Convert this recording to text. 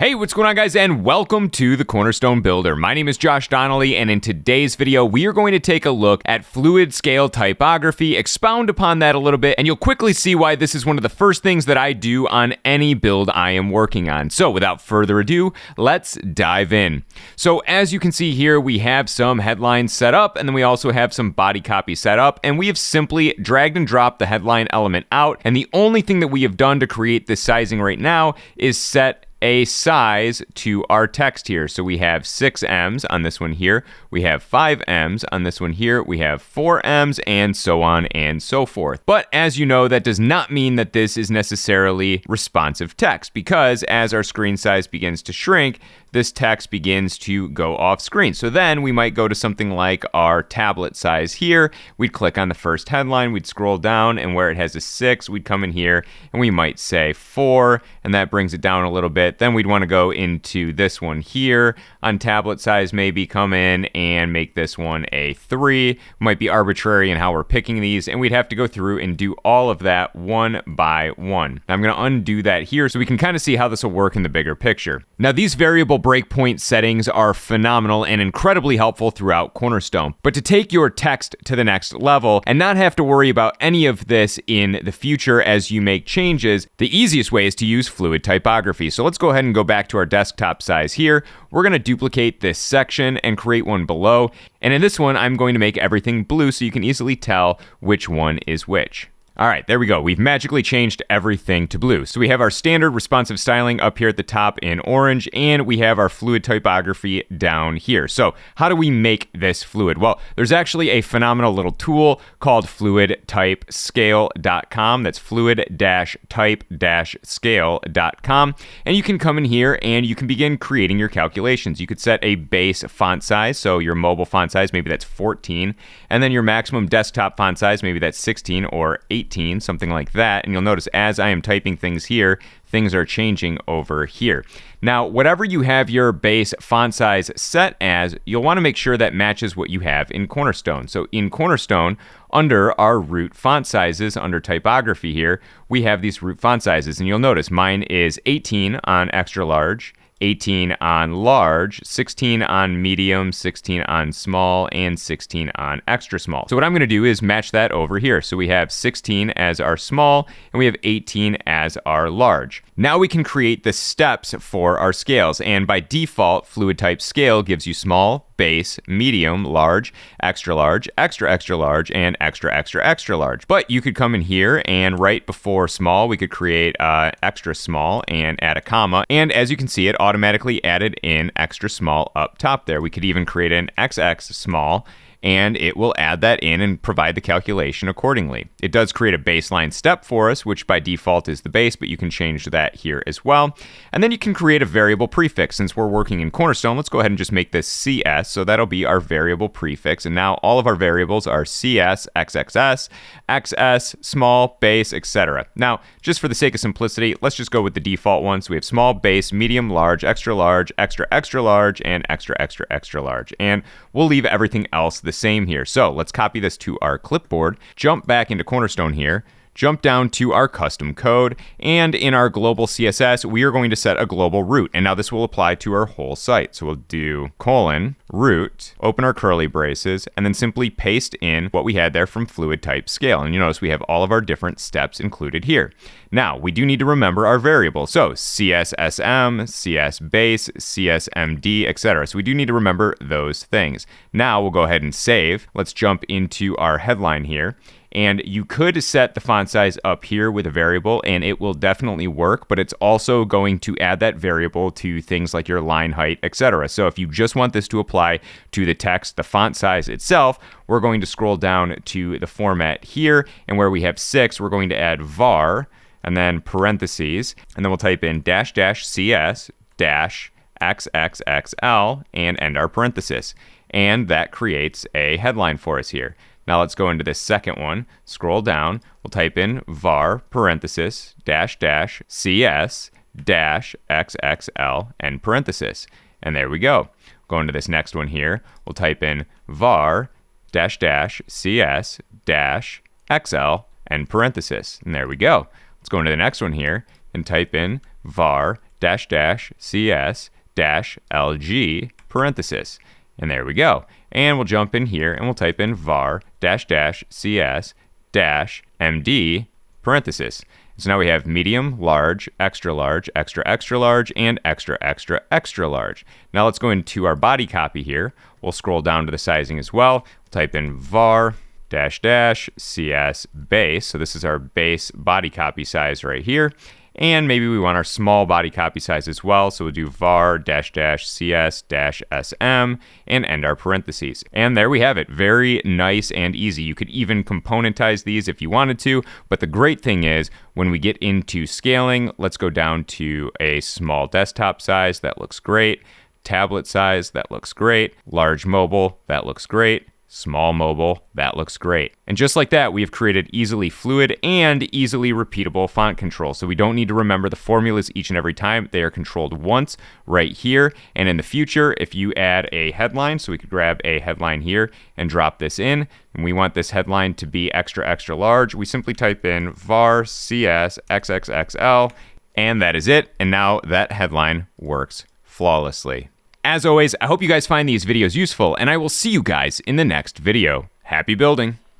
Hey, what's going on, guys, and welcome to the Cornerstone Builder. My name is Josh Donnelly, and in today's video, we are going to take a look at fluid scale typography, expound upon that a little bit, and you'll quickly see why this is one of the first things that I do on any build I am working on. So without further ado, let's dive in. So as you can see here, we have some headlines set up, and then we also have some body copy set up, and we have simply dragged and dropped the headline element out, and the only thing that we have done to create this sizing right now is set a size to our text here. So we have 6 M's on this one here, we have 5 M's on this one here, we have 4 M's, and so on and so forth. But as you know, that does not mean that this is necessarily responsive text, because as our screen size begins to shrink, this text begins to go off screen. So then we might go to something like our tablet size here. We'd click on the first headline, we'd scroll down, and where it has a 6, we'd come in here and we might say 4, and that brings it down a little bit. Then we'd want to go into this one here on tablet size, maybe come in and make this one a 3. It might be arbitrary in how we're picking these, and we'd have to go through and do all of that one by one. Now I'm going to undo that here so we can kind of see how this will work in the bigger picture. Now these variable breakpoint settings are phenomenal and incredibly helpful throughout Cornerstone. But to take your text to the next level and not have to worry about any of this in the future as you make changes, the easiest way is to use fluid typography. So let's go ahead and go back to our desktop size here. We're going to duplicate this section and create one below. And in this one, I'm going to make everything blue so you can easily tell which one is which. All right, there we go. We've magically changed everything to blue. So we have our standard responsive styling up here at the top in orange, and we have our fluid typography down here. So how do we make this fluid? Well, there's actually a phenomenal little tool called fluidtypescale.com. That's fluid-type-scale.com. And you can come in here and you can begin creating your calculations. You could set a base font size, so your mobile font size, maybe that's 14, and then your maximum desktop font size, maybe that's 16 or 18. Something like that. And you'll notice as I am typing things here, things are changing over here. Now, whatever you have your base font size set as, you'll want to make sure that matches what you have in Cornerstone. So in Cornerstone, under our root font sizes, under typography here, we have these root font sizes. And you'll notice mine is 18 on extra large, 18 on large, 16 on medium, 16 on small, and 16 on extra small. So what I'm going to do is match that over here. So we have 16 as our small, and we have 18 as our large. Now we can create the steps for our scales, and by default, fluid type scale gives you small, base, medium, large, extra large, extra extra large, and extra extra extra large. But you could come in here and right before small, we could create extra small and add a comma. And as you can see, it automatically added in extra small up top there. We could even create an XX small, and it will add that in and provide the calculation accordingly. It does create a baseline step for us, which by default is the base, but you can change that here as well. And then you can create a variable prefix. Since we're working in Cornerstone, let's go ahead and just make this CS, so that'll be our variable prefix. And now all of our variables are CS, XXS, XS, small, base, etc. Now, just for the sake of simplicity, let's just go with the default one. So we have small, base, medium, large, extra extra large, and extra extra extra large. And we'll leave everything else the same here. So let's copy this to our clipboard, jump back into Cornerstone here, jump down to our custom code, and in our global CSS, we are going to set a global root. And now this will apply to our whole site. So we'll do : root, open our curly braces, and then simply paste in what we had there from fluid type scale. And you notice we have all of our different steps included here. Now, we do need to remember our variables. So CSSM, CS base, CSMD, etc. So we do need to remember those things. Now we'll go ahead and save. Let's jump into our headline here. And you could set the font size up here with a variable and it will definitely work, but it's also going to add that variable to things like your line height, etc. So if you just want this to apply to the text, the font size itself, we're going to scroll down to the format here, and where we have 6, we're going to add var, and then parentheses, and then we'll type in --CS -XXXL and end our parenthesis. And that creates a headline for us here. Now let's go into this second one, scroll down, we'll type in var parenthesis --CS -XXL end parenthesis. And there we go. Go into this next one here, we'll type in var --CS -XL end parenthesis. And there we go. Let's go into the next one here and type in var dash dash CS dash LG parenthesis. And there we go. And we'll jump in here and we'll type in var dash dash CS dash MD parenthesis. So now we have medium, large, extra, extra large, and extra, extra, extra large. Now let's go into our body copy here. We'll scroll down to the sizing as well. We'll type in var dash dash CS base. So this is our base body copy size right here. And maybe we want our small body copy size as well. So we'll do var dash dash CS dash SM and end our parentheses. And there we have it. Very nice and easy. You could even componentize these if you wanted to. But the great thing is when we get into scaling, let's go down to a small desktop size. That looks great. Tablet size. That looks great. Large mobile. That looks great. Small mobile, that looks great. And just like that, we've created easily fluid and easily repeatable font control. So we don't need to remember the formulas each and every time. They are controlled once right here. And in the future, if you add a headline, so we could grab a headline here and drop this in, and we want this headline to be extra, extra large, we simply type in var CS XXXL, and that is it. And now that headline works flawlessly. As always, I hope you guys find these videos useful, and I will see you guys in the next video. Happy building!